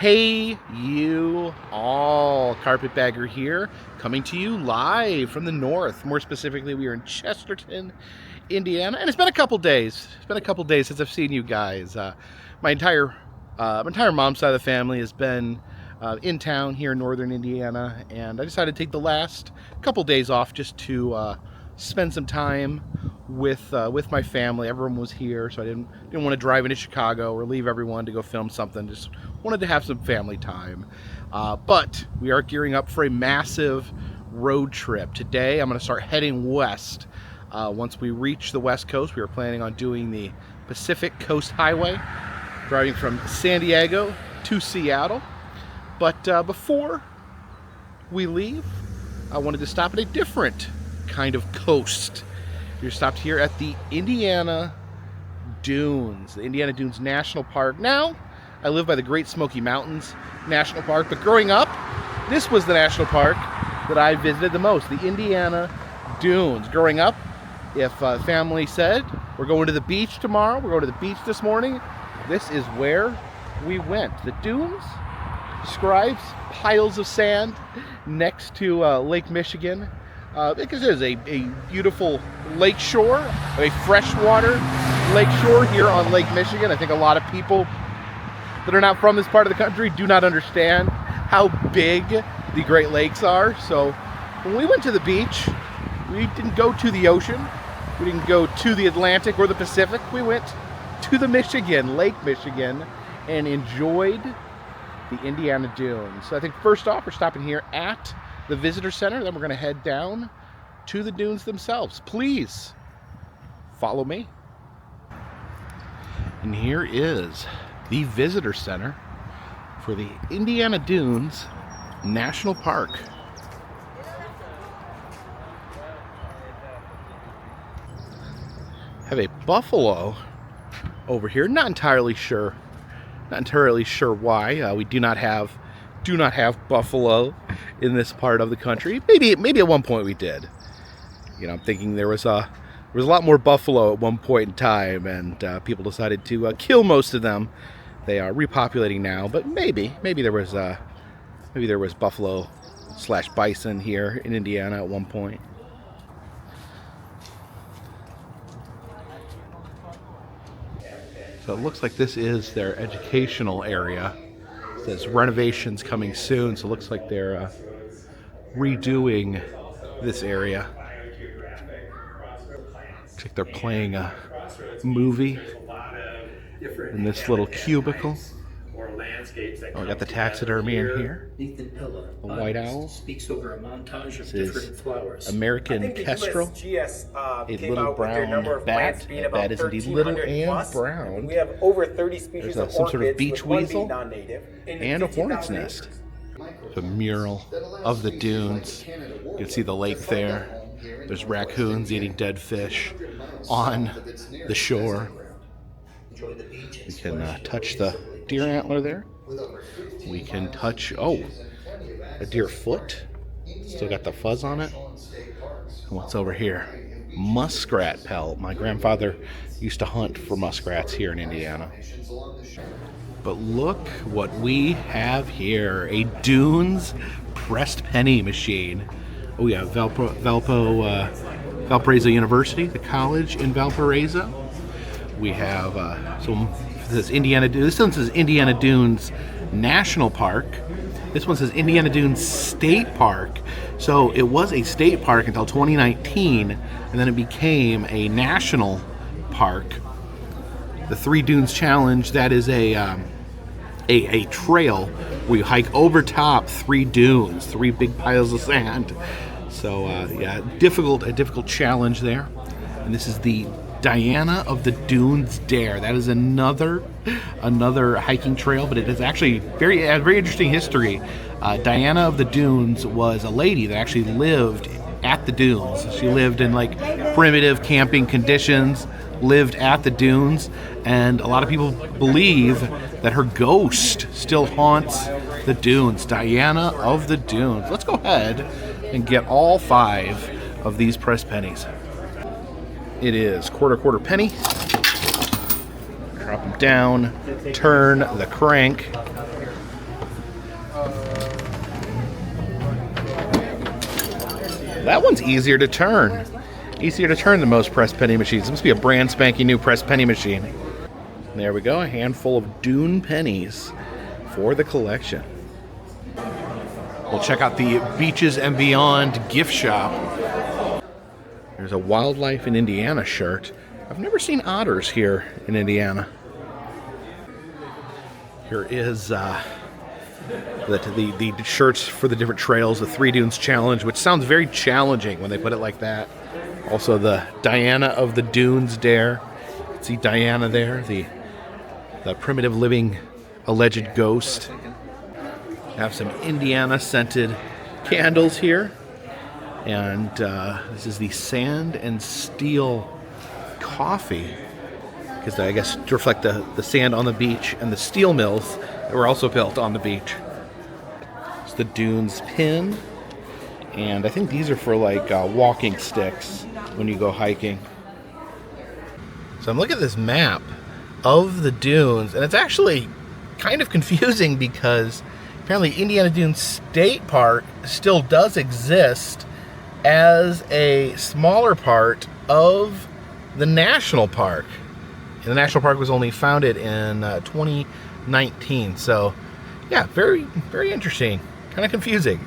Hey, you all, Carpetbagger here, coming to you live from the north. More specifically, we are in Chesterton, Indiana, and it's been a couple days. It's been a couple days since I've seen you guys. My entire mom's side of the family has been in town here in northern Indiana, and I decided to take the last couple days off just to spend some time with my family. Everyone was here, so I didn't want to drive into Chicago or leave everyone to go film something. Just wanted to have some family time. But we are gearing up for a massive road trip. Today I'm going to start heading west. Once we reach the west coast, we are planning on doing the Pacific Coast Highway, driving from San Diego to Seattle. But before we leave, I wanted to stop at a different kind of coast. You're stopped here at the Indiana Dunes, the Indiana Dunes National Park. Now, I live by the Great Smoky Mountains National Park, but growing up, this was the national park that I visited the most, the Indiana Dunes. Growing up, if family said, we're going to the beach tomorrow, we're going to the beach this morning, this is where we went. The dunes describes piles of sand next to Lake Michigan. Because it is a beautiful lake shore, a freshwater lake shore here on Lake Michigan. I think a lot of people that are not from this part of the country do not understand how big the Great Lakes are. So when we went to the beach, we didn't go to the ocean. We didn't go to the Atlantic or the Pacific. We went to the Michigan, Lake Michigan, and enjoyed the Indiana Dunes. So I think first off, we're stopping here at the visitor center, then we're going to head down to the dunes themselves. Please follow me. And here is the visitor center for the Indiana Dunes National Park. Have a buffalo over here. Not entirely sure why. We do not have buffalo in this part of the country. Maybe at one point we did. You know, I'm thinking there was a lot more buffalo at one point in time, and people decided to kill most of them. They are repopulating now, but maybe there was buffalo / bison here in Indiana at one point. So it looks like this is their educational area. It says renovations coming soon, so it looks like they're redoing this area. Looks like they're playing a movie in this little cubicle. Oh, we got the taxidermy in here. The white owl. This is American kestrel. A little brown bat. That bat is indeed little and brown. We have over 30 species of some sort of beach weasel and a hornet's nest. The mural of the dunes. You can see the lake there. There's raccoons eating dead fish on the shore. We can touch the deer antler there. We can touch, a deer foot. Still got the fuzz on it. And what's over here? Muskrat pelt. My grandfather used to hunt for muskrats here in Indiana. But look what we have here. A Dunes pressed penny machine. Oh yeah, Valparaiso University, the college in Valparaiso. We have this one says Indiana Dunes National Park. This one says Indiana Dunes State Park. So it was a state park until 2019, and then it became a national park. The Three Dunes Challenge, that is a trail where you hike over top three dunes, three big piles of sand. So a difficult challenge there. And this is the Diana of the Dunes Dare. That is another hiking trail, but it is actually very interesting history. Diana of the Dunes was a lady that actually lived at the dunes. She lived in like primitive camping conditions, lived at the dunes, and a lot of people believe that her ghost still haunts the dunes. Diana of the Dunes. Let's go ahead and get all 5 of these pressed pennies. It is quarter penny. Drop them down, turn the crank, That one's easier to turn. Easier to turn than most press penny machines. This must be a brand spanking new press penny machine. There we go, a handful of Dune pennies for the collection. We'll check out the Beaches and Beyond gift shop. There's a Wildlife in Indiana shirt. I've never seen otters here in Indiana. Here is the shirts for the different trails, the Three Dunes Challenge, which sounds very challenging when they put it like that. Also the Diana of the Dunes Dare. You can see Diana there, the primitive living alleged ghost. Have some Indiana scented candles here. And this is the Sand and Steel Coffee, because I guess to reflect the sand on the beach and the steel mills that were also built on the beach. It's the Dunes pin, and I think these are for like walking sticks when you go hiking. So I'm looking at this map of the dunes, and it's actually kind of confusing because apparently Indiana Dunes State Park still does exist as a smaller part of the national park. And the national park was only founded in 2019. So, yeah, very, very interesting. Kind of confusing.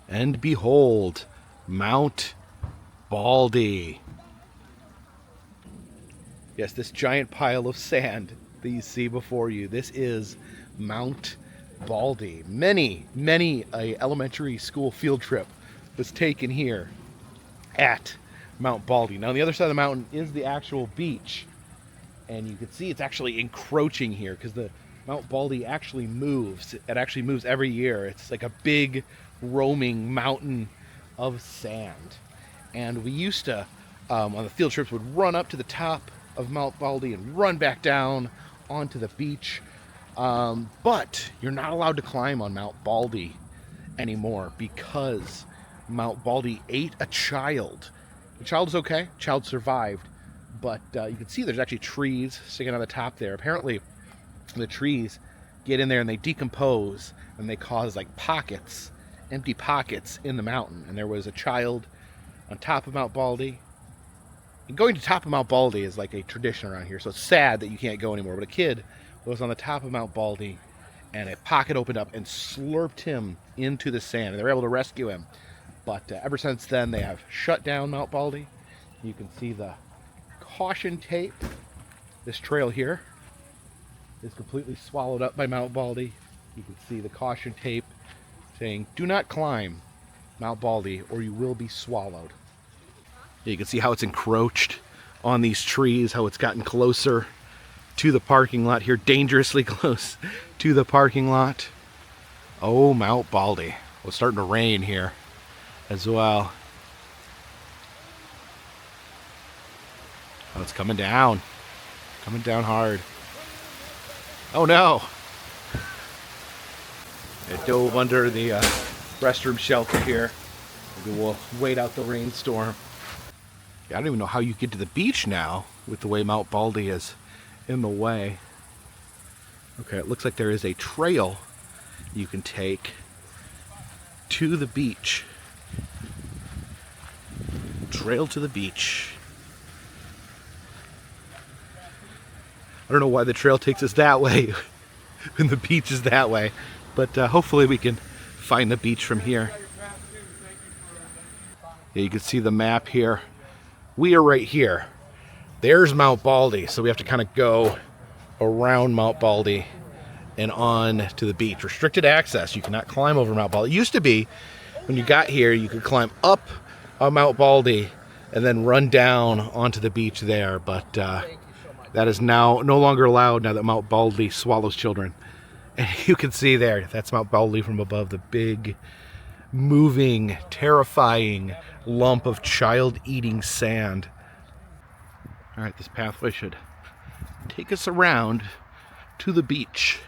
And behold, Mount Baldi. Yes, this giant pile of sand that you see before you. This is Mount Baldi. Many elementary school field trip was taken here at Mount Baldi. Now on the other side of the mountain is the actual beach, and you can see it's actually encroaching here because the Mount Baldi actually moves. It actually moves every year. It's like a big roaming mountain of sand. And we used to, on the field trips, would run up to the top of Mount Baldi and run back down onto the beach. But you're not allowed to climb on Mount Baldi anymore because Mount Baldi ate a child. The child is okay. The child survived. But you can see there's actually trees sticking on the top there. Apparently the trees get in there and they decompose and they cause like pockets, empty pockets in the mountain. And there was a child on top of Mount Baldi. And going to top of Mount Baldi is like a tradition around here. So it's sad that you can't go anymore. But a kid was on the top of Mount Baldi and a pocket opened up and slurped him into the sand. And they were able to rescue him. But ever since then, they have shut down Mount Baldi. You can see the caution tape. This trail here is completely swallowed up by Mount Baldi. You can see the caution tape saying, "Do not climb Mount Baldi or you will be swallowed." You can see how it's encroached on these trees, how it's gotten closer to the parking lot here, dangerously close to the parking lot. Oh, Mount Baldi. Well, it's starting to rain here as well. Oh, it's coming down. Coming down hard. Oh no! It dove under the restroom shelter here. Maybe we'll wait out the rainstorm. Yeah, I don't even know how you get to the beach now with the way Mount Baldi is in the way. Okay, it looks like there is a trail you can take to the beach. Trail to the beach. I don't know why the trail takes us that way when the beach is that way, but hopefully we can find the beach from here. Yeah, you can see the map here. We are right here. There's Mount Baldi, so we have to kind of go around Mount Baldi and on to the beach. Restricted access. You cannot climb over Mount Baldi. It used to be, when you got here, you could climb up Mount Baldi and then run down onto the beach there, but that is now no longer allowed now that Mount Baldi swallows children. And you can see there, that's Mount Baldi from above, the big, moving, terrifying lump of child-eating sand. All right, this pathway should take us around to the beach.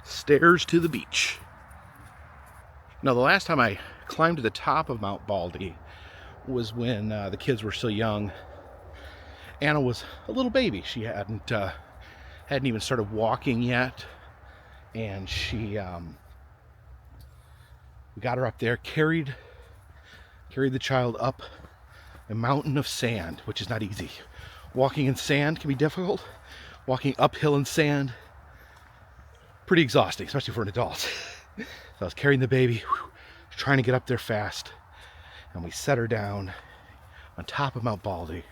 Stairs to the beach. Now, the last time I climbed to the top of Mount Baldi was when the kids were still young. Anna was a little baby. She hadn't hadn't even started walking yet, and we got her up there, carried the child up a mountain of sand, which is not easy. Walking in sand can be difficult. Walking uphill in sand, pretty exhausting, especially for an adult. So I was carrying the baby, trying to get up there fast, and we set her down on top of Mount Baldi,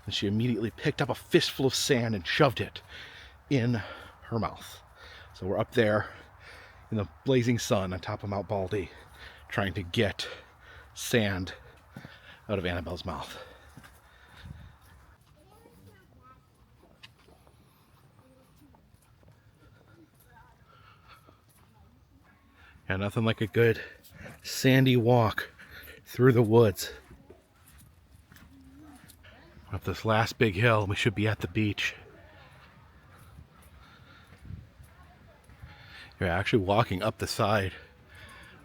and she immediately picked up a fistful of sand and shoved it in her mouth. So we're up there in the blazing sun on top of Mount Baldi, trying to get sand out of Annabelle's mouth. Yeah, nothing like a good sandy walk through the woods. Up this last big hill, we should be at the beach. You're actually walking up the side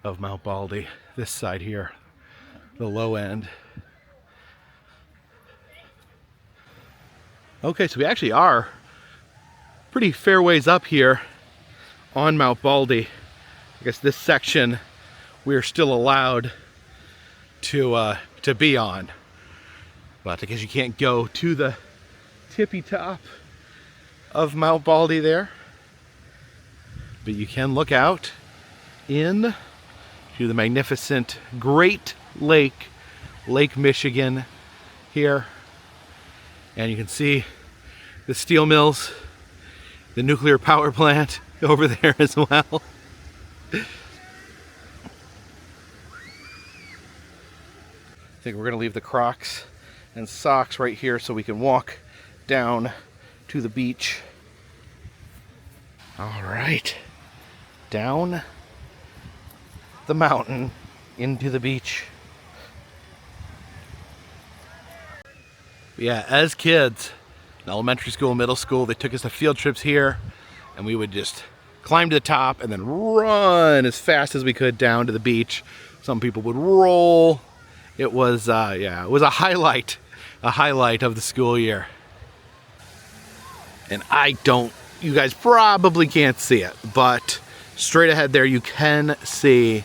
of Mount Baldi, this side here, the low end. Okay, so we actually are pretty fair ways up here on Mount Baldi. I guess this section we're still allowed to be on, but I guess you can't go to the tippy top of Mount Baldi there. But you can look out in to the magnificent Great Lake, Lake Michigan here. And you can see the steel mills, the nuclear power plant over there as well. I think we're gonna leave the Crocs and socks right here so we can walk down to the beach. All right, down the mountain into the beach. Yeah, as kids in elementary school, middle school, they took us to field trips here, and we would just climb to the top and then run as fast as we could down to the beach. Some people would roll. It was it was a highlight of the school year. And you guys probably can't see it, but straight ahead there you can see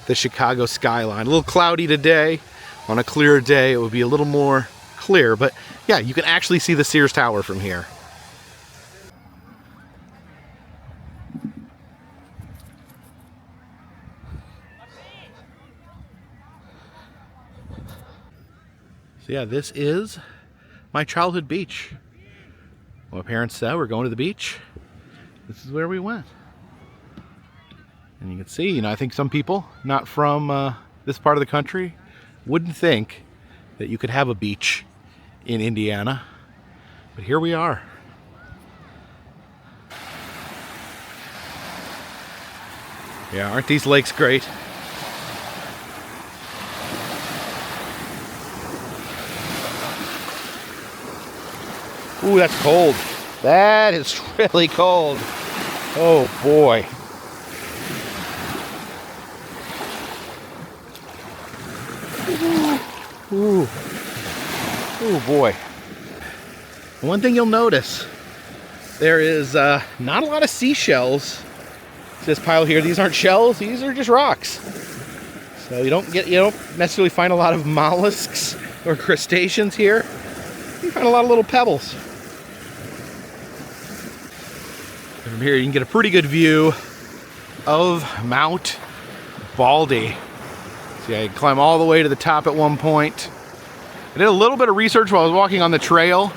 the Chicago skyline. A little cloudy today. On a clear day it would be a little more clear, but yeah, you can actually see the Sears Tower from here. So yeah, this is my childhood beach. My parents said we're going to the beach. This is where we went. And you can see, I think some people not from this part of the country wouldn't think that you could have a beach in Indiana, but here we are. Yeah, aren't these lakes great? Ooh, that's cold. That is really cold. Oh boy. Ooh. Ooh boy. One thing you'll notice, there is not a lot of seashells. This pile here, these aren't shells, these are just rocks. So you don't necessarily find a lot of mollusks or crustaceans here. You find a lot of little pebbles. From here you can get a pretty good view of Mount Baldi. See, I climb all the way to the top at one point. I did a little bit of research while I was walking on the trail,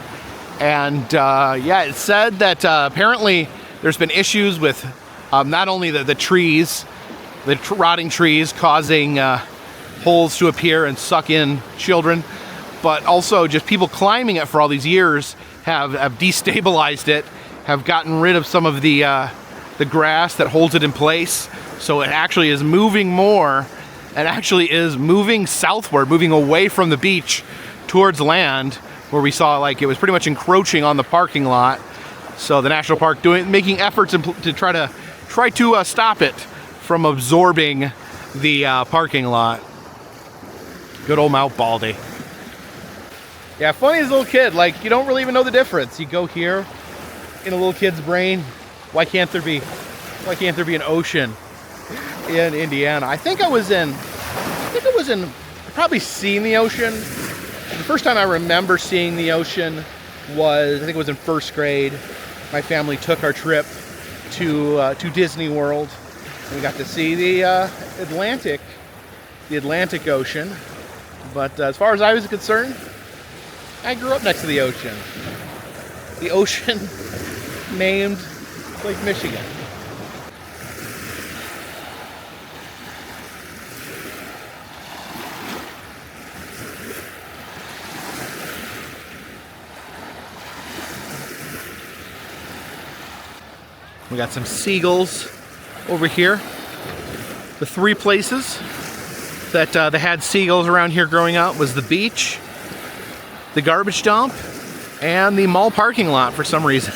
and it said that apparently there's been issues with not only the trees, rotting trees causing holes to appear and suck in children, but also just people climbing it for all these years have destabilized it, have gotten rid of some of the grass that holds it in place, so it actually is moving more, and actually is moving southward, moving away from the beach towards land, where we saw it was pretty much encroaching on the parking lot. So the national park making efforts to try to stop it from absorbing the parking lot. Good old Mount Baldi. Yeah, funny as a little kid, you don't really even know the difference. You go here, in a little kid's brain, why can't there be an ocean in Indiana? I think I was in, I've probably seen the ocean. The first time I remember seeing the ocean was, I think it was in first grade. My family took our trip to Disney World, and we got to see the Atlantic Ocean. But as far as I was concerned, I grew up next to the ocean. The ocean named Lake Michigan. We got some seagulls over here. The three places that they had seagulls around here growing up was the beach, the garbage dump, and the mall parking lot for some reason.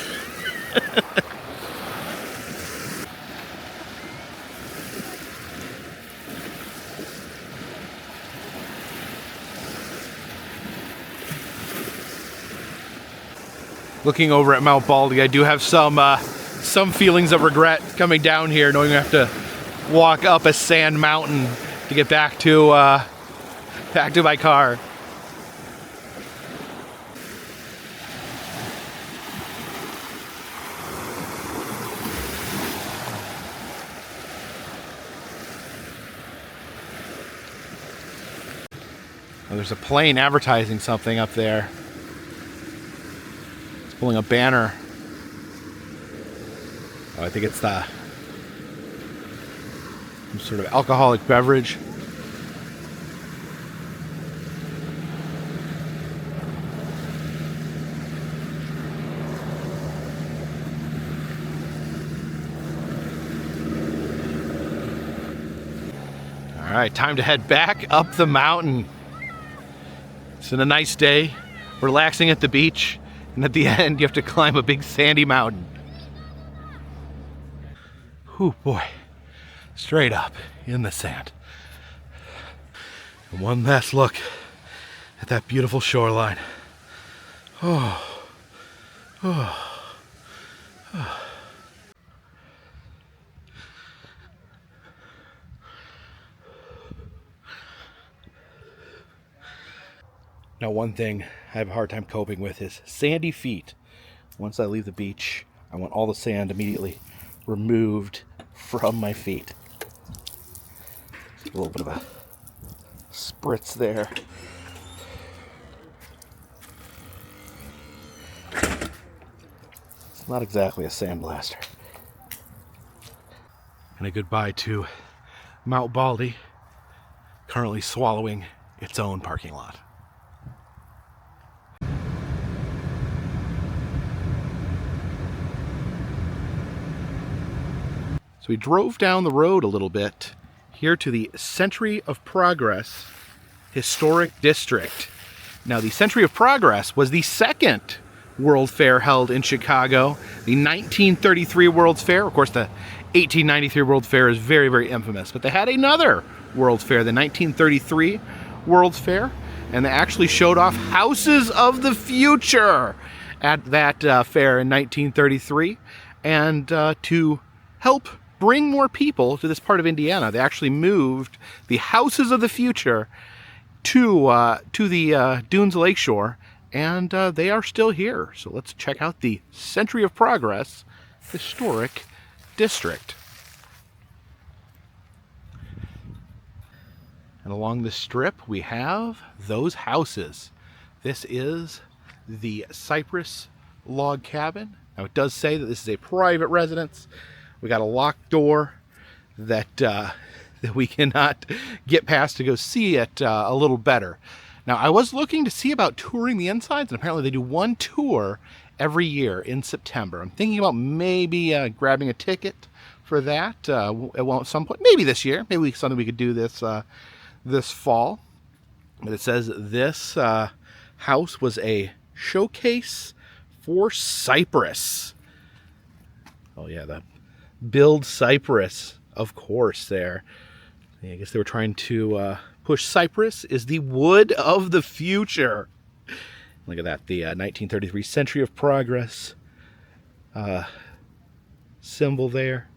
Looking over at Mount Baldi, I do have some feelings of regret coming down here, knowing we have to walk up a sand mountain to get back to my car. Oh, there's a plane advertising something up there. It's pulling a banner. Oh, I think it's some sort of alcoholic beverage. All right, time to head back up the mountain. It's been a nice day, relaxing at the beach, and at the end you have to climb a big sandy mountain. Whew, boy, straight up in the sand. And one last look at that beautiful shoreline. Oh, oh, oh. Now, one thing I have a hard time coping with is sandy feet. Once I leave the beach, I want all the sand immediately removed from my feet. A little bit of a spritz there. It's not exactly a sandblaster. And a goodbye to Mount Baldi, currently swallowing its own parking lot. We drove down the road a little bit here to the Century of Progress Historic District. Now, the Century of Progress was the second World Fair held in Chicago. The 1933 World's Fair, of course, the 1893 World Fair is very, very infamous, but they had another World's Fair, the 1933 World's Fair, and they actually showed off houses of the future at that fair in 1933. And to help bring more people to this part of Indiana, they actually moved the houses of the future to the Dunes Lakeshore, and they are still here. So let's check out the Century of Progress Historic District. And along the strip, we have those houses. This is the Cypress Log Cabin. Now, it does say that this is a private residence. We got a locked door that we cannot get past to go see it a little better. Now, I was looking to see about touring the insides, and apparently they do one tour every year in September. I'm thinking about maybe grabbing a ticket for that at some point. Maybe this year. Maybe something we could do this fall. But it says this house was a showcase for Cypress. Oh yeah, the Build Cypress, of course, there. I guess they were trying to push Cypress is the wood of the future. Look at that, the 1933 Century of Progress symbol there.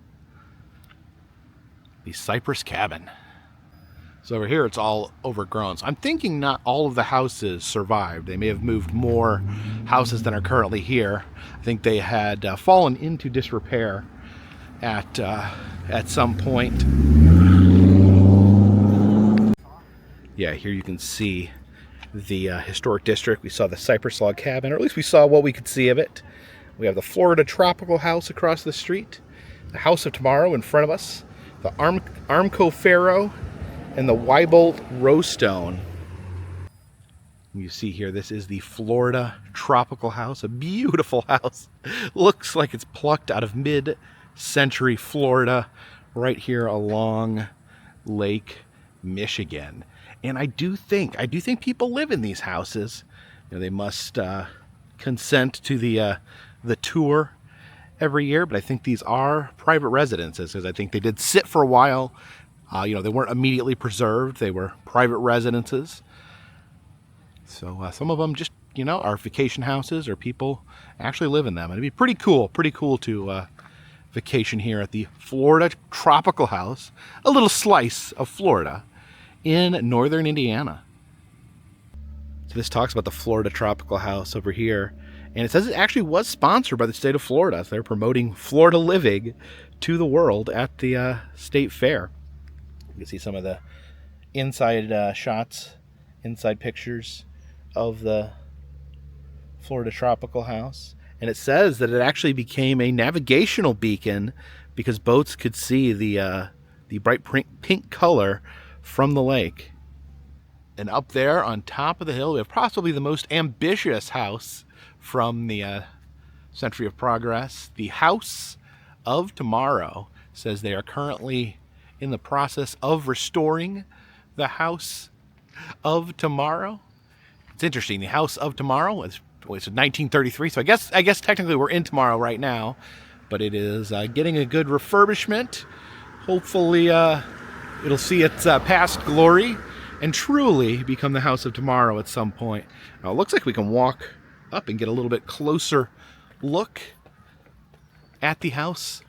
The cypress cabin. So over here it's all overgrown. So I'm thinking not all of the houses survived. They may have moved more houses than are currently here. I think they had fallen into disrepair at some point. Yeah, here you can see the historic district. We saw the cypress log cabin, or at least we saw what we could see of it. We have the Florida Tropical House across the street, the House of Tomorrow in front of us, the Armco Faro, and the Weibold Rowstone. You see here, this is the Florida Tropical House, a beautiful house. Looks like it's plucked out of mid-century Florida, right here along Lake Michigan. And I do think people live in these houses. You know, they must consent to the tour every year, but I think these are private residences, because I think they did sit for a while. You know, they weren't immediately preserved. They were private residences. So some of them just, you know, are vacation houses, or people actually live in them. And it'd be pretty cool to vacation here at the Florida Tropical House, a little slice of Florida in northern Indiana. So this talks about the Florida Tropical House over here. And it says it actually was sponsored by the state of Florida. So they're promoting Florida living to the world at the state fair. You can see some of the inside shots, inside pictures of the Florida Tropical House. And it says that it actually became a navigational beacon because boats could see the bright pink color from the lake. And up there on top of the hill, we have possibly the most ambitious house from the Century of Progress. The House of Tomorrow says they are currently in the process of restoring the House of Tomorrow. It's interesting. The House of Tomorrow is 1933, so I guess technically we're in tomorrow right now, but it is getting a good refurbishment. Hopefully it'll see its past glory and truly become the House of Tomorrow at some point. Now, it looks like we can walk up and get a little bit closer look at the House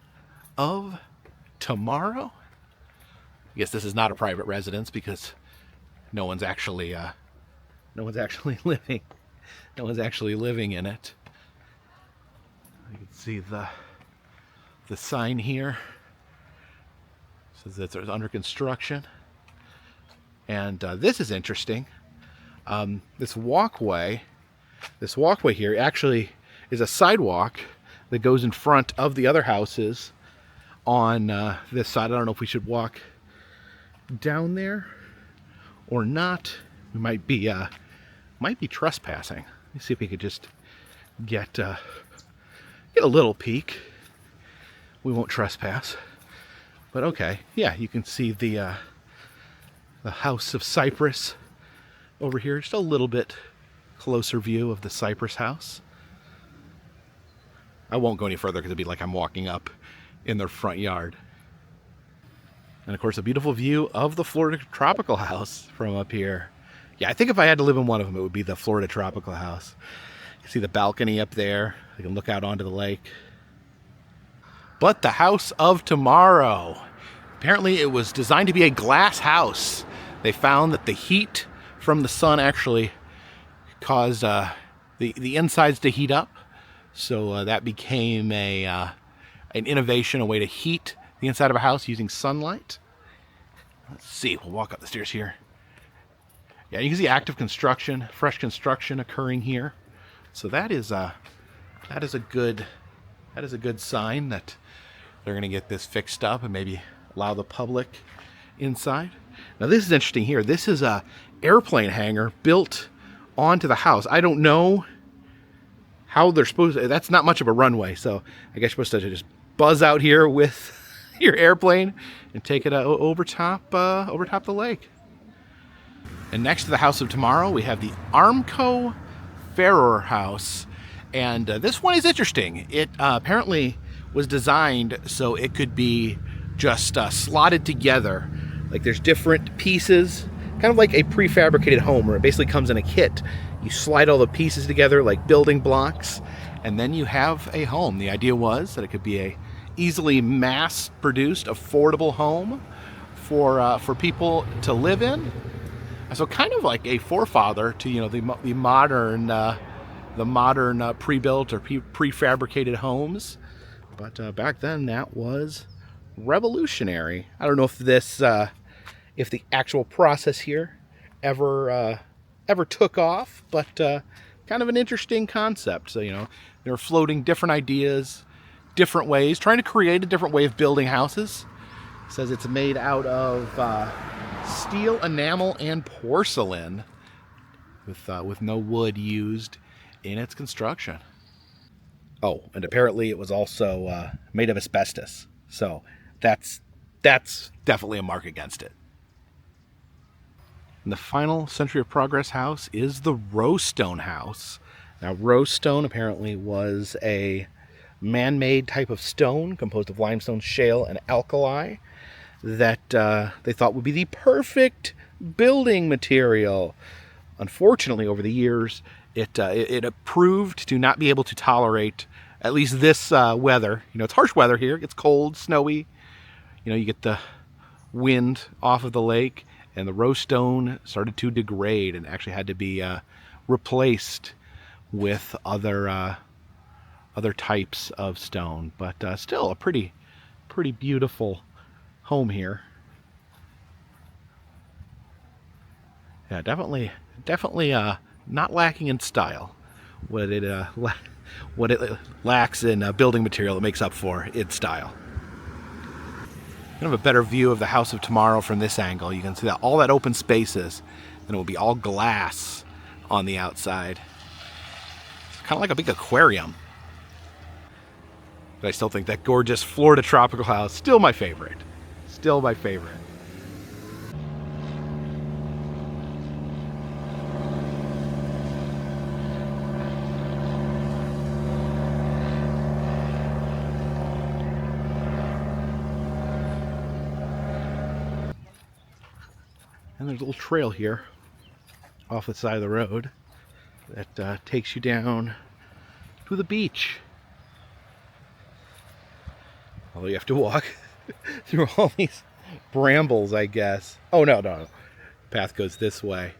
of Tomorrow. I guess this is not a private residence because no one's actually living. No one's actually living in it. You can see the sign here. It says that it's under construction. And this is interesting. This walkway here actually is a sidewalk that goes in front of the other houses on this side. I don't know if we should walk down there or not. We might be trespassing. Let's see if we could just get a little peek. We won't trespass, but okay. Yeah, you can see the House of Cypress over here. Just a little bit closer view of the Cypress House. I won't go any further because it'd be like I'm walking up in their front yard. And of course, a beautiful view of the Florida Tropical House from up here. Yeah, I think if I had to live in one of them, it would be the Florida Tropical House. You see the balcony up there. You can look out onto the lake. But the House of Tomorrow. Apparently it was designed to be a glass house. They found that the heat from the sun actually caused the insides to heat up. So that became an innovation, a way to heat the inside of a house using sunlight. Let's see, we'll walk up the stairs here. Yeah, you can see active construction, fresh construction occurring here. So that is a good sign that they're going to get this fixed up and maybe allow the public inside. Now this is interesting here. This is a airplane hangar built onto the house. I don't know how they're supposed to, that's not much of a runway, so I guess you're supposed to just buzz out here with your airplane and take it over top the lake. And next to the House of Tomorrow, we have the Armco Faro House. And this one is interesting. It apparently was designed so it could be just slotted together. Like there's different pieces, kind of like a prefabricated home where it basically comes in a kit. You slide all the pieces together like building blocks, and then you have a home. The idea was that it could be a easily mass-produced, affordable home for people to live in. So kind of like a forefather to the modern pre-built or prefabricated homes. But back then that was revolutionary. I don't know if if the actual process here ever took off, but kind of an interesting concept. So they were floating different ideas, different ways, trying to create a different way of building houses. It says it's made out of steel, enamel, and porcelain, with no wood used in its construction. Oh, and apparently it was also made of asbestos. So that's definitely a mark against it. And the final Century of Progress house is the Rowstone house. Now, Rowstone apparently was a man-made type of stone composed of limestone, shale, and alkali that they thought would be the perfect building material. Unfortunately, over the years, it proved to not be able to tolerate at least this weather. It's harsh weather here. It gets cold, snowy. You get the wind off of the lake, and the Rowstone started to degrade and actually had to be replaced with other types of stone. But still a pretty beautiful home here. Yeah, definitely not lacking in style. What it lacks in building material, it makes up for in style. Kind of a better view of the House of Tomorrow from this angle. You can see that all that open spaces, and it will be all glass on the outside. It's kind of like a big aquarium. But I still think that gorgeous Florida tropical house, still my favorite. Still my favorite. And there's a little trail here off the side of the road that takes you down to the beach. Although you have to walk through all these brambles, I guess. Oh, no. Path goes this way.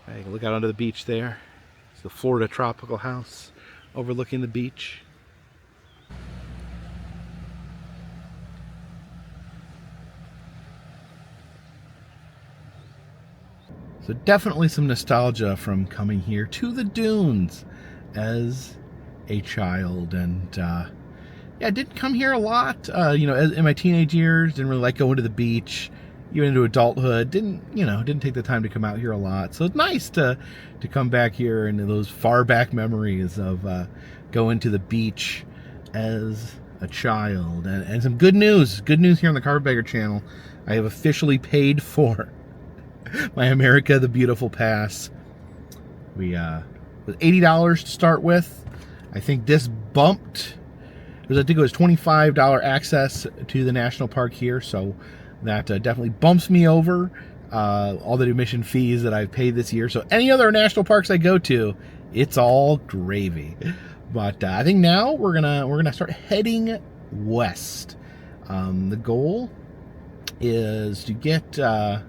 You can look out onto the beach there. It's the Florida tropical house overlooking the beach. So definitely some nostalgia from coming here to the dunes as a child. And I didn't come here a lot. In my teenage years, didn't really like going to the beach. Even into adulthood, didn't take the time to come out here a lot. So it's nice to come back here into those far back memories of going to the beach as a child. And some good news here on the Carpetbagger channel. I have officially paid for my America the Beautiful pass. We was $80 to start with. I think this bumped. I think it was $25 access to the national park here, so that definitely bumps me over all the admission fees that I've paid this year. So any other national parks I go to, it's all gravy. But I think now we're gonna start heading west. The goal is to get to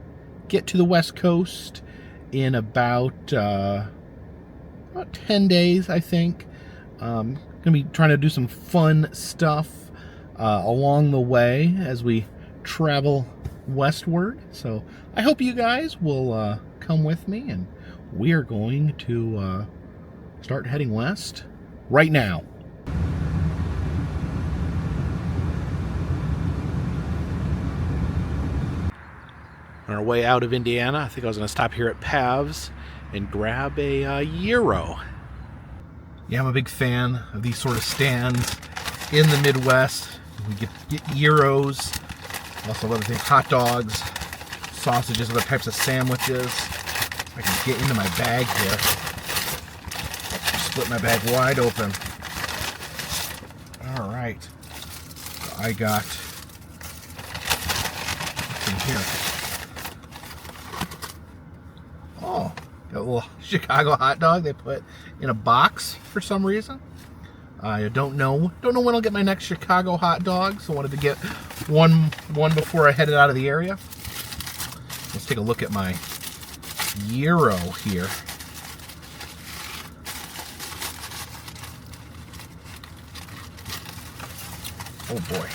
the West Coast in about 10 days, I think. Going to be trying to do some fun stuff along the way as we travel westward. So I hope you guys will come with me, and we are going to start heading west right now. On our way out of Indiana, I think I was going to stop here at Pav's and grab a gyro. Yeah, I'm a big fan of these sort of stands in the Midwest. We get gyros, also other things, hot dogs, sausages, other types of sandwiches. I can get into my bag here. Split my bag wide open. All right. So I got what's in here. Oh, got a little Chicago hot dog they put in a box for some reason. I don't know when I'll get my next Chicago hot dog, so I wanted to get one before I headed out of the area. Let's take a look at my gyro here. Oh boy.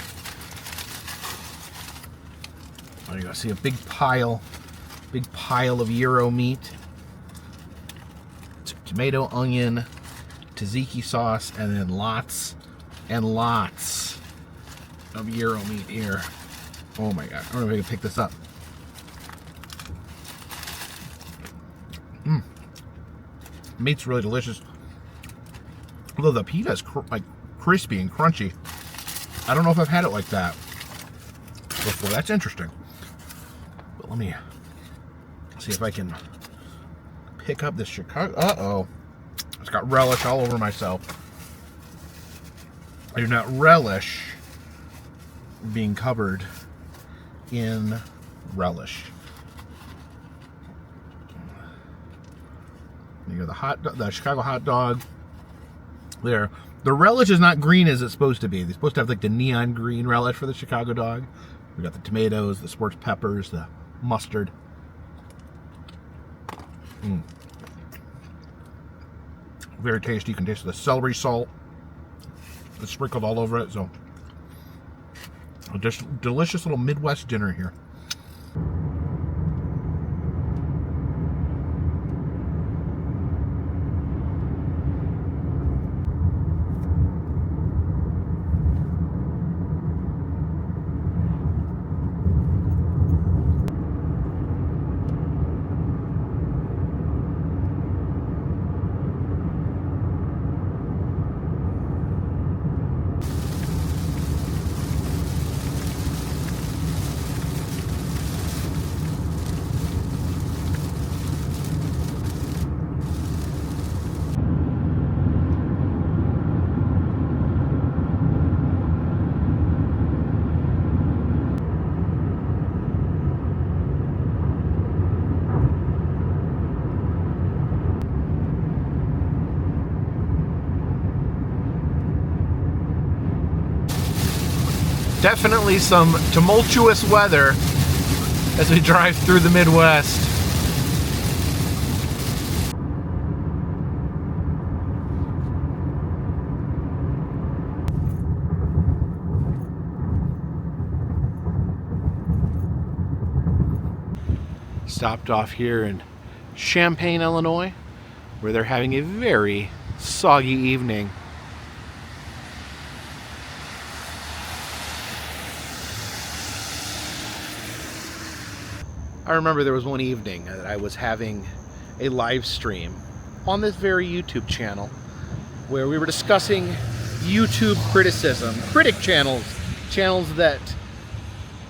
There you go. See a big pile of gyro meat. Tomato, onion, tzatziki sauce, and then lots and lots of gyro meat here. Oh my god. I don't know if I can pick this up. Meat's really delicious. Although the pita is like crispy and crunchy. I don't know if I've had it like that before. That's interesting. But let me see if I can pick up this Chicago. Uh-oh. It's got relish all over myself. I do not relish being covered in relish. You got the Chicago hot dog there. The relish is not green as it's supposed to be. They're supposed to have like the neon green relish for the Chicago dog. We got the tomatoes, the sports peppers, the mustard. Very tasty. You can taste the celery salt. It's sprinkled all over it. So, just delicious little Midwest dinner here. Definitely some tumultuous weather as we drive through the Midwest. Stopped off here in Champaign, Illinois, where they're having a very soggy evening. I remember there was one evening that I was having a live stream on this very YouTube channel where we were discussing YouTube criticism, critic channels that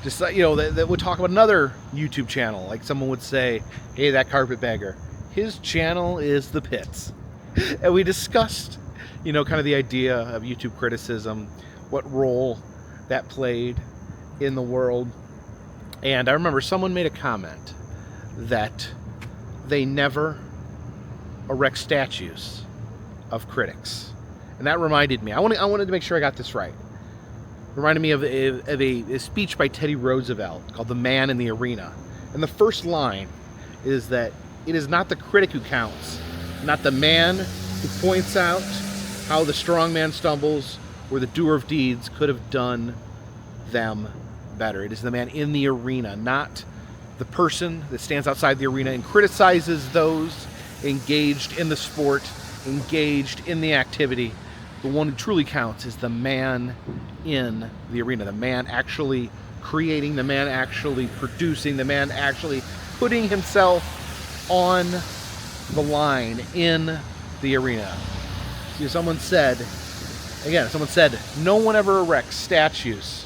just, that would talk about another YouTube channel. Like someone would say, hey, that Carpetbagger, his channel is the pits. And we discussed, kind of the idea of YouTube criticism, what role that played in the world. And I remember someone made a comment that they never erect statues of critics. And that reminded me, I wanted to make sure I got this right. It reminded me of a speech by Teddy Roosevelt called The Man in the Arena. And the first line is that it is not the critic who counts, not the man who points out how the strong man stumbles or the doer of deeds could have done them better. It is the man in the arena, not the person that stands outside the arena and criticizes those engaged in the sport, engaged in the activity. The one who truly counts is the man in the arena, the man actually creating, the man actually producing, the man actually putting himself on the line in the arena. Someone said, no one ever erects statues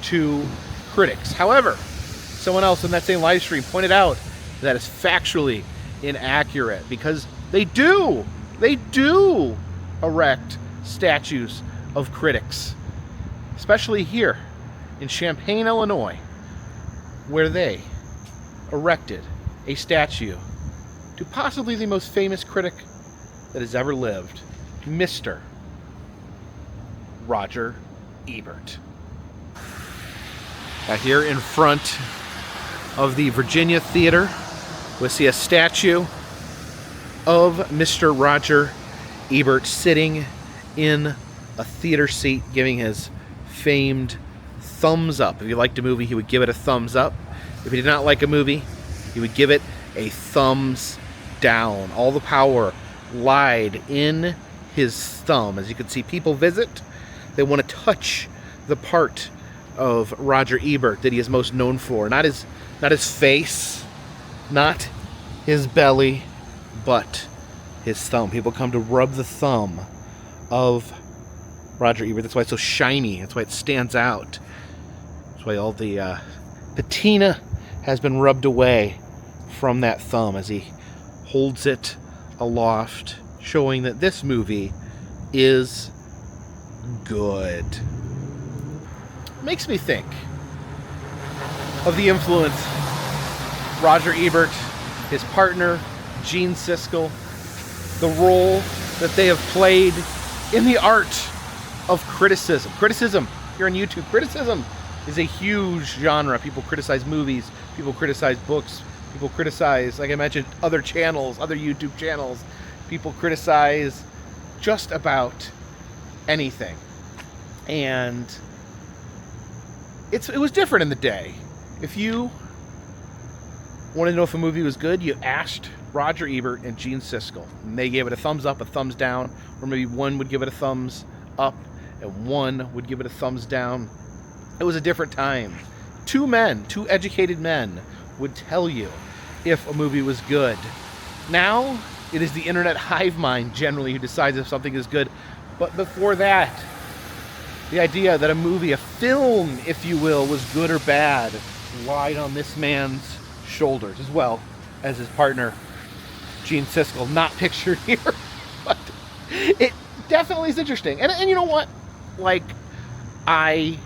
to critics. However, someone else in that same live stream pointed out that is factually inaccurate because they do erect statues of critics, especially here in Champaign, Illinois, where they erected a statue to possibly the most famous critic that has ever lived, Mr. Roger Ebert. Here in front of the Virginia Theater, we see a statue of Mr. Roger Ebert sitting in a theater seat giving his famed thumbs up. If he liked a movie, he would give it a thumbs up. If he did not like a movie, he would give it a thumbs down. All the power lied in his thumb. As you can see, people visit. They want to touch the part of Roger Ebert that he is most known for. Not his face, not his belly, but his thumb. People come to rub the thumb of Roger Ebert. That's why it's so shiny. That's why it stands out. That's why all the patina has been rubbed away from that thumb as he holds it aloft, showing that this movie is good. Makes me think of the influence Roger Ebert, his partner Gene Siskel, the role that they have played in the art of criticism. Criticism here on YouTube. Criticism is a huge genre. People criticize movies, people criticize books, people criticize, like I mentioned, other channels, other YouTube channels. People criticize just about anything. And it was different in the day. If you wanted to know if a movie was good, you asked Roger Ebert and Gene Siskel, and they gave it a thumbs up, a thumbs down, or maybe one would give it a thumbs up and one would give it a thumbs down. It was a different time. Two educated men would tell you if a movie was good. Now, it is the internet hive mind generally who decides if something is good. But before that, the idea that a movie, a film, if you will, was good or bad, lied on this man's shoulders, as well as his partner, Gene Siskel, not pictured here. But it definitely is interesting. And you know what? Like, I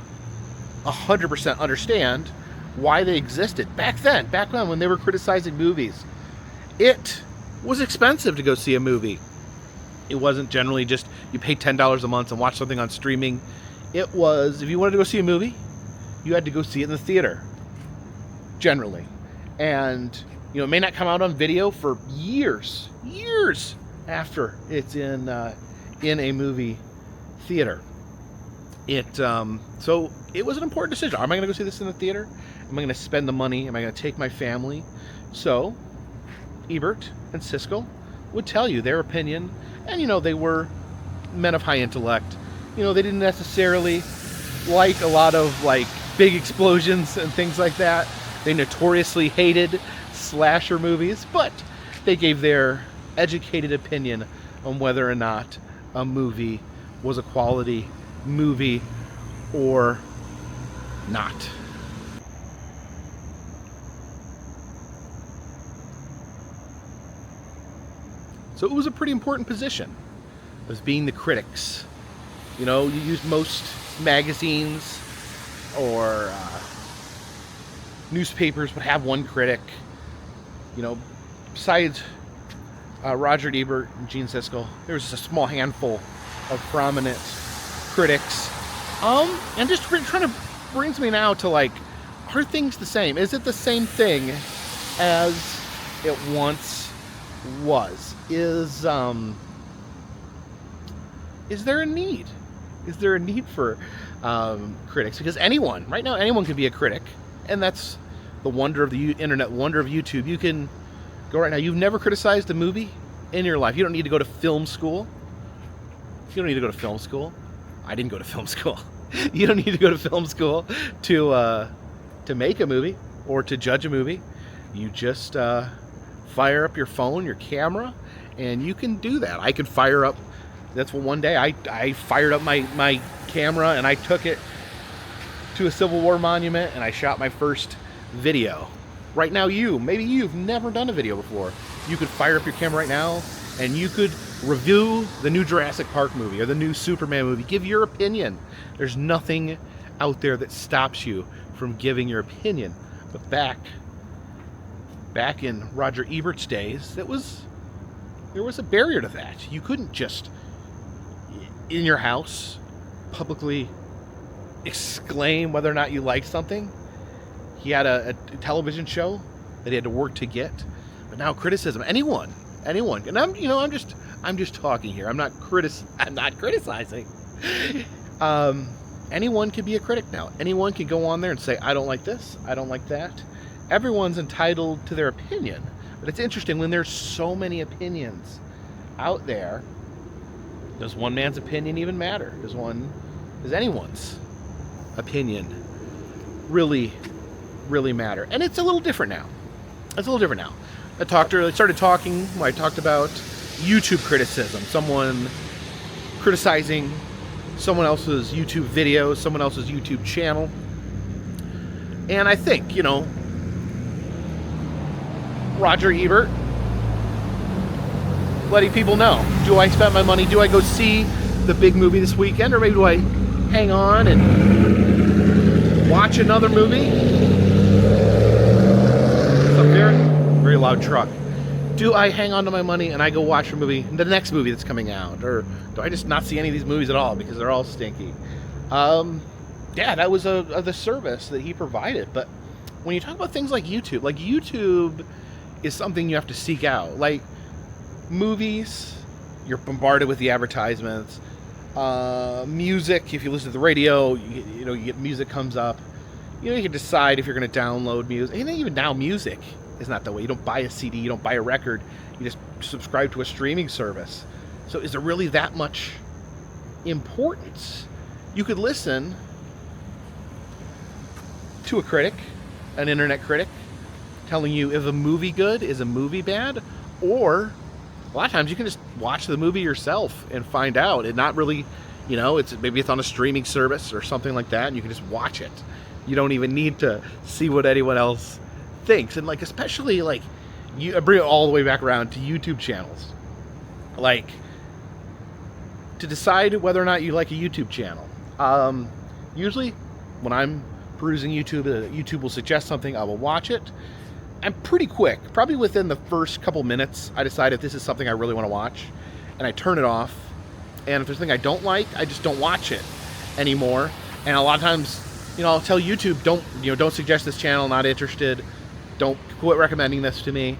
100% understand why they existed back then when they were criticizing movies. It was expensive to go see a movie. It wasn't generally just you pay $10 a month and watch something on streaming. It was, if you wanted to go see a movie, you had to go see it in the theater, generally. And, you know, it may not come out on video for years after it's in a movie theater. So it was an important decision. Am I going to go see this in the theater? Am I going to spend the money? Am I going to take my family? So Ebert and Siskel would tell you their opinion. And, you know, they were men of high intellect. You know, they didn't necessarily like a lot of, like, big explosions and things like that. They notoriously hated slasher movies, but they gave their educated opinion on whether or not a movie was a quality movie or not. So it was a pretty important position, as being the critics. You know, you used most magazines or newspapers would have one critic. You know, besides Roger Ebert and Gene Siskel, there was just a small handful of prominent critics. And just trying to brings me now to, like, are things the same? Is it the same thing as it once was? Is there a need? Is there a need for critics? Because right now, anyone can be a critic, and that's the wonder of the internet, wonder of YouTube. You can go right now. You've never criticized a movie in your life. You don't need to go to film school. You don't need to go to film school. I didn't go to film school. You don't need to go to film school to make a movie or to judge a movie. You just fire up your phone, your camera, and you can do that. I could fire up. That's what one day I fired up my camera and I took it to a Civil War monument and I shot my first video. Right now, maybe you've never done a video before. You could fire up your camera right now and you could review the new Jurassic Park movie or the new Superman movie. Give your opinion. There's nothing out there that stops you from giving your opinion. But back in Roger Ebert's days, it was there was a barrier to that. You couldn't just, in your house, publicly exclaim whether or not you liked something. He had a television show that he had to work to get. But now criticism, anyone, and I'm just talking here. I'm not criticizing. Anyone can be a critic now. Anyone can go on there and say, I don't like this, I don't like that. Everyone's entitled to their opinion. But it's interesting, when there's so many opinions out there, does one man's opinion even matter? Does anyone's opinion really matter? And it's a little different now. I started talking when I talked about YouTube criticism. Someone criticizing someone else's YouTube video, someone else's YouTube channel. And I think, Roger Ebert letting people know, do I spend my money, do I go see the big movie this weekend, or maybe do I hang on and watch another movie? It's a very loud truck. Do I hang on to my money and I go watch the next movie that's coming out? Or do I just not see any of these movies at all because they're all stinky? Yeah, that was the service that he provided. But when you talk about things like YouTube is something you have to seek out. Like movies, you're bombarded with the advertisements. Music, if you listen to the radio, you get music comes up. You can decide if you're going to download music. And even now, music is not that way. You don't buy a CD, you don't buy a record. You just subscribe to a streaming service. So is there really that much importance? You could listen to a critic, an internet critic, telling you if a movie good, is a movie bad, or a lot of times you can just watch the movie yourself and find out. And not really, maybe it's on a streaming service or something like that, and you can just watch it. You don't even need to see what anyone else thinks. And especially I bring it all the way back around to YouTube channels. To decide whether or not you like a YouTube channel. Usually when I'm perusing YouTube, YouTube will suggest something, I will watch it. I'm pretty quick, probably within the first couple minutes, I decide if this is something I really want to watch, and I turn it off. And if there's something I don't like, I just don't watch it anymore. And a lot of times, I'll tell YouTube, don't suggest this channel, not interested. Don't quit recommending this to me.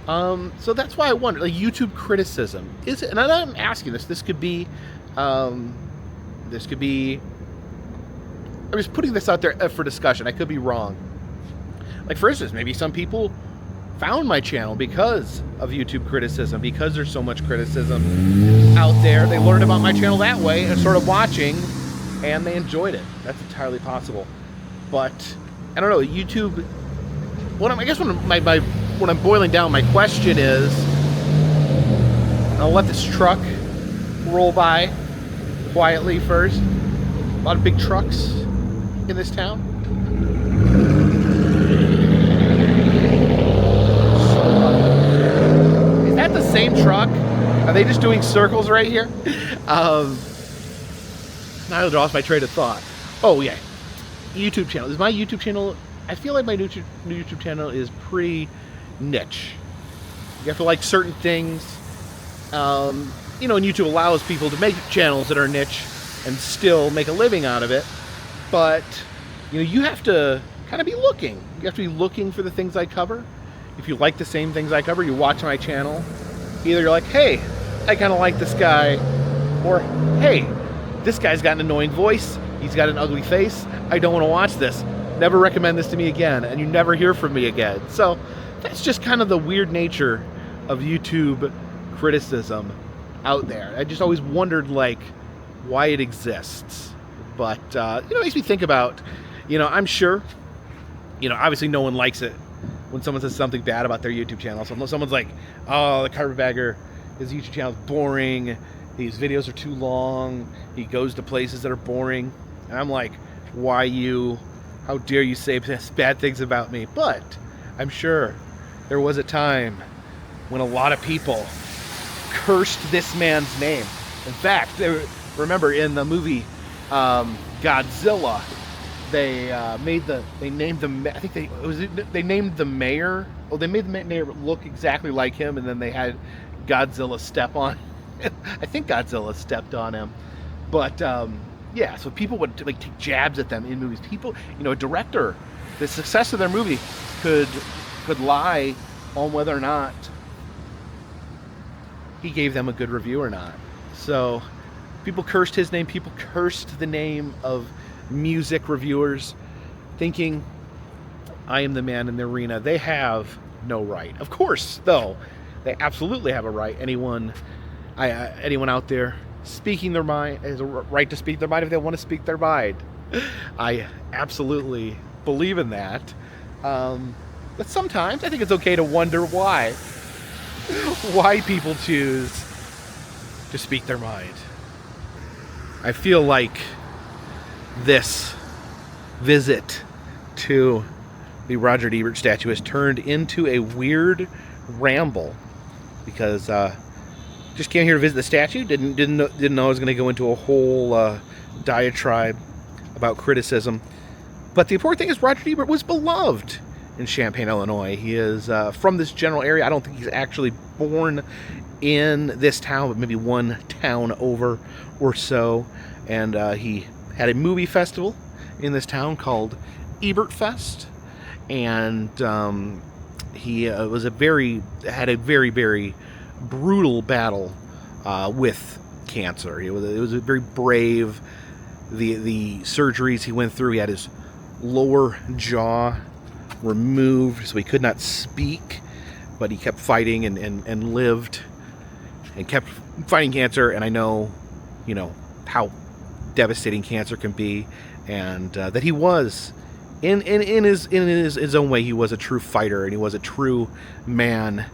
So that's why I wonder, YouTube criticism, is it? And I'm asking this. This could be. I'm just putting this out there for discussion. I could be wrong. For instance, maybe some people found my channel because of YouTube criticism, because there's so much criticism out there. They learned about my channel that way and started watching, and they enjoyed it. That's entirely possible. But I don't know. YouTube. When I'm boiling down, my question is, I'll let this truck roll by quietly first. A lot of big trucks in this town. Is that the same truck? Are they just doing circles right here? Now I lost my train of thought. Oh yeah, YouTube channel. Is my YouTube channel? I feel like my new YouTube channel is pretty niche. You have to like certain things. And YouTube allows people to make channels that are niche and still make a living out of it. But, you have to kind of be looking. You have to be looking for the things I cover. If you like the same things I cover, you watch my channel. Either you're like, hey, I kind of like this guy. Or, hey, this guy's got an annoying voice. He's got an ugly face. I don't want to watch this. Never recommend this to me again. And you never hear from me again. So that's just kind of the weird nature of YouTube criticism out there. I just always wondered, why it exists. But, it makes me think about, I'm sure, obviously no one likes it when someone says something bad about their YouTube channel. So someone's like, oh, the Carpetbagger, his YouTube channel is boring. His videos are too long. He goes to places that are boring. And I'm like, how dare you say bad things about me? But I'm sure there was a time when a lot of people cursed this man's name. In fact, remember in the movie Godzilla, they named the mayor. Oh, they made the mayor look exactly like him, and then they had Godzilla step on. I think Godzilla stepped on him, but yeah. So people would like take jabs at them in movies. People, a director, the success of their movie could lie on whether or not he gave them a good review or not. So people cursed his name. People cursed the name of music reviewers, thinking I am the man in the arena. They have no right. Of course, though, they absolutely have a right. Anyone out there speaking their mind has a right to speak their mind if they want to speak their mind. I absolutely believe in that. But sometimes I think it's okay to wonder why people choose to speak their mind. I feel like this visit to the Roger Ebert statue has turned into a weird ramble because just came here to visit the statue. Didn't know I was going to go into a whole diatribe about criticism. But the important thing is Roger Ebert was beloved in Champaign, Illinois. He is from this general area. I don't think he's actually born in this town, but maybe one town over or so. And he had a movie festival in this town called Ebert Fest. And he had a very, very brutal battle with cancer. It was a very brave. The surgeries he went through, he had his lower jaw removed so he could not speak, but he kept fighting and lived and kept fighting cancer. And I know, how devastating cancer can be, and that he was in his own way, he was a true fighter, and he was a true man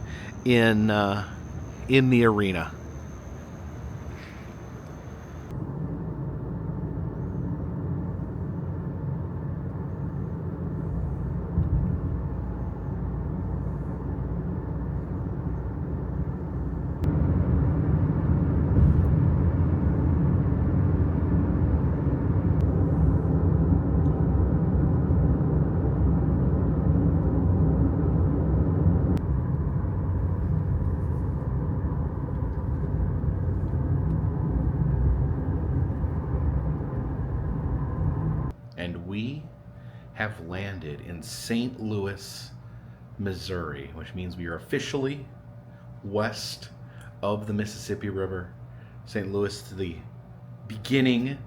in the arena. And we have landed in St. Louis, Missouri, which means we are officially west of the Mississippi River. St. Louis to the beginning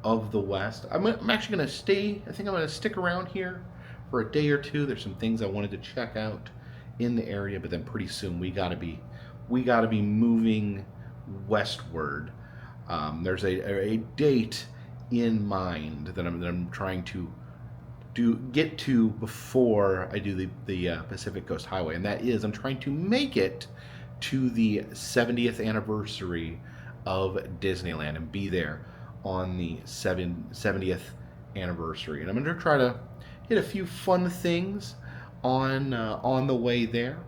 of the West. I'm actually going to stay, I think I'm going to stick around here for a day or two. There's some things I wanted to check out in the area, but then pretty soon we got to be moving westward. There's a date in mind that I'm trying to get to before I do the Pacific Coast Highway, and that is I'm trying to make it to the 70th anniversary of Disneyland and be there on the 70th anniversary. And I'm going to try to hit a few fun things on the way there.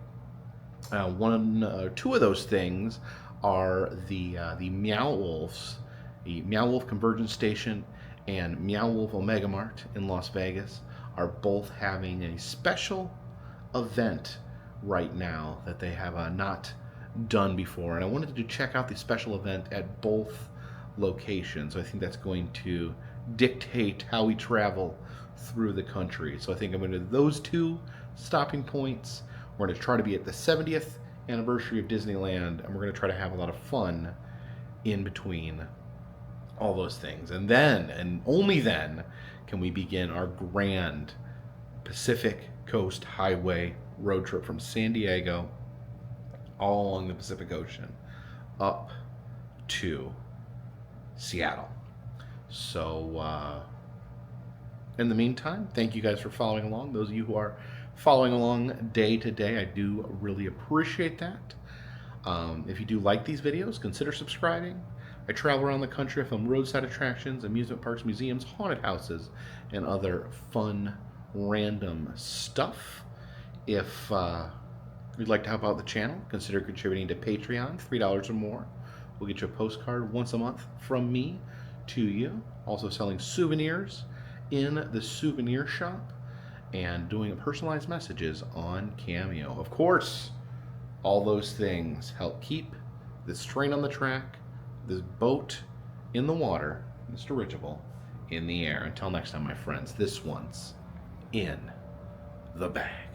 Two of those things are the Meow Wolves, the Meow Wolf Convergence Station and Meow Wolf Omega Mart in Las Vegas are both having a special event right now that they have not done before, and I wanted to check out the special event at both locations. I think that's going to dictate how we travel through the country. So I think I'm going to do those two stopping points. We're going to try to be at the 70th anniversary of Disneyland, and we're going to try to have a lot of fun in between all those things. And then, and only then, can we begin our grand Pacific Coast Highway road trip from San Diego all along the Pacific Ocean up to Seattle. So in the meantime, thank you guys for following along. Those of you who are following along day to day, I do really appreciate that. If you do like these videos, consider subscribing. I travel around the country, I film roadside attractions, amusement parks, museums, haunted houses, and other fun, random stuff. If you'd like to help out the channel, consider contributing to Patreon, $3 or more. We'll get you a postcard once a month from me to you. Also selling souvenirs in the souvenir shop and doing personalized messages on Cameo. Of course, All those things help keep this train on the track, this boat in the water, this dirigible in the air. Until next time, my friends, this one's in the bag.